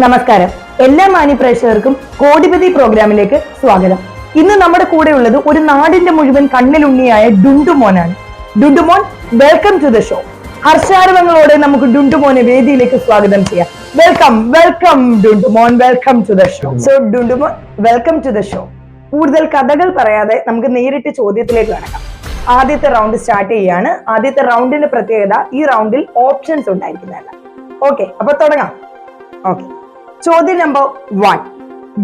നമസ്കാരം. എല്ലാ മാന്യപ്രേക്ഷകർക്കും കോടിപതി പ്രോഗ്രാമിലേക്ക് സ്വാഗതം. ഇന്ന് നമ്മുടെ കൂടെ ഉള്ളത് ഒരു നാടിന്റെ മുഴുവൻ കണ്ണിലുണ്ണിയായ ഡുണ്ടുമോനാണ്. Dundumon, welcome to the show. ഹർഷാരവങ്ങളോടെ നമുക്ക് ഡുണ്ടുമോനെ വേദിയിലേക്ക് സ്വാഗതം ചെയ്യാം. Welcome welcome Dundumon, welcome to the show. So Dundumon, welcome to the show. കൂടുതൽ കഥകൾ പറയാതെ നമുക്ക് നേരിട്ട് ചോദ്യത്തിലേക്ക് കടക്കാം. ആദ്യത്തെ റൗണ്ട് സ്റ്റാർട്ട് ചെയ്യാണ്. ആദ്യത്തെ റൗണ്ടിന്റെ പ്രത്യേകത, ഈ റൗണ്ടിൽ ഓപ്ഷൻസ് ഉണ്ടായിരിക്കുന്നതല്ല. ഓക്കെ, അപ്പൊ തുടങ്ങാം. ഓക്കെ, ചോദ്യം നമ്പർ 1.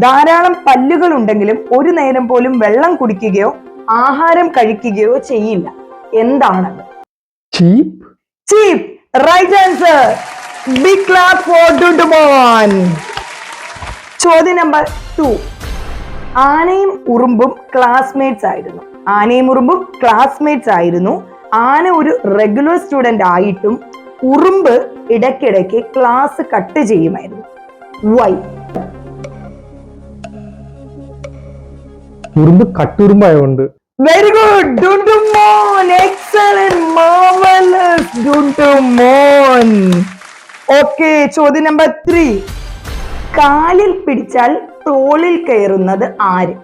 ധാരാളം പല്ലുകൾ ഉണ്ടെങ്കിലും ഒരു നേരം പോലും വെള്ളം കുടിക്കുകയോ ആഹാരം കഴിക്കുകയോ ചെയ്യില്ല. എന്താണത്? ചീപ്പ്. Right answer. Big clap for Dundumon. ചോദ്യം നമ്പർ 2. ആനയും ഉറുമ്പും ക്ലാസ്മേറ്റ്സ് ആയിരുന്നു. ആന ഒരു റെഗുലർ സ്റ്റുഡന്റ് ആയിട്ടും ഉറുമ്പ് ഇടയ്ക്കിടയ്ക്ക് ക്ലാസ് കട്ട് ചെയ്യുമായിരുന്നു. വൈ? ഉറുമ്പ് കട്ടുറുമ്പായോണ്ട്. Very good Dundumon, excellent, marvellous Dundumon. Okay, ചോദ്യം നമ്പർ 3. കാലിൽ പിടിച്ചാൽ തോളിൽ കയറുന്നത് ആര്?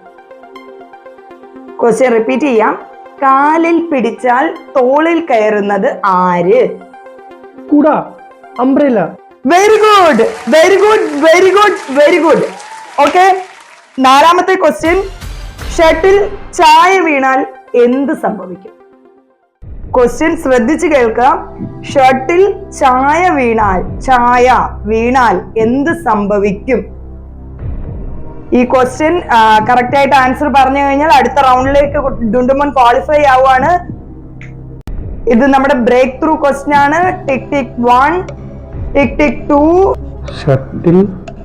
ക്വസ്റ്റ്യൻ റിപ്പീറ്റ് ചെയ്യാം. കാലിൽ പിടിച്ചാൽ തോളിൽ കയറുന്നത് ആര്? കൂടാ, umbrella. Very good, very good, very good, very good. Okay, 4ാമത്തെ ക്വസ്റ്റ്യൻ. ഷട്ടിൽ ചായ വീണാൽ എന്ത് സംഭവിക്കും? ക്വസ്റ്റ്യൻ ശ്രദ്ധിച്ചു കേൾക്കാം. ഷട്ടിൽ ചായ വീണാൽ എന്ത് സംഭവിക്കും? ഈ ക്വസ്റ്റ്യൻ കറക്റ്റ് ആയിട്ട് ആൻസർ പറഞ്ഞു കഴിഞ്ഞാൽ അടുത്ത റൗണ്ടിലേക്ക് ഡുണ്ടുമോൻ ക്വാളിഫൈ ആവുകയാണ്. ഇത് നമ്മുടെ ബ്രേക്ക് ത്രൂ ക്വസ്റ്റ്യൻ ആണ്. ടിക് ടിക് 1, ടിക് ടിക് 2. ഷട്ടിൽ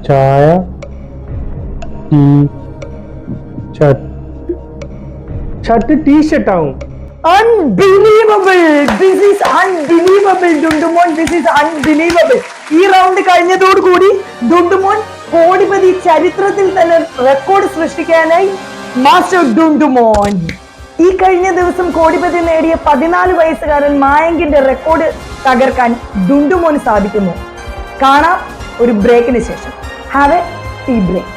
ചായ ടീ-ഷർട്ട് ആവും. Unbelievable! This is unbelievable, ഡുണ്ടുമോൻ. This is unbelievable. ഈ റൗണ്ട് കഴിഞ്ഞതോടുകൂടി ഡുണ്ടുമോൻ കോടിപതി ചരിത്രത്തിൽ തന്നെ റെക്കോർഡ് സൃഷ്ടിക്കാനായി മാസ്റ്റർ ഡുണ്ടുമോൻ. ഈ കഴിഞ്ഞ ദിവസം കോടിപതി നേടിയ 14 വയസ്സുകാരൻ മായങ്കിന്റെ റെക്കോർഡ് തകർക്കാൻ ഡുണ്ടുമോന് സാധിക്കുന്നു. കാണാം ഒരു ബ്രേക്കിന് ശേഷം. Have a tea break.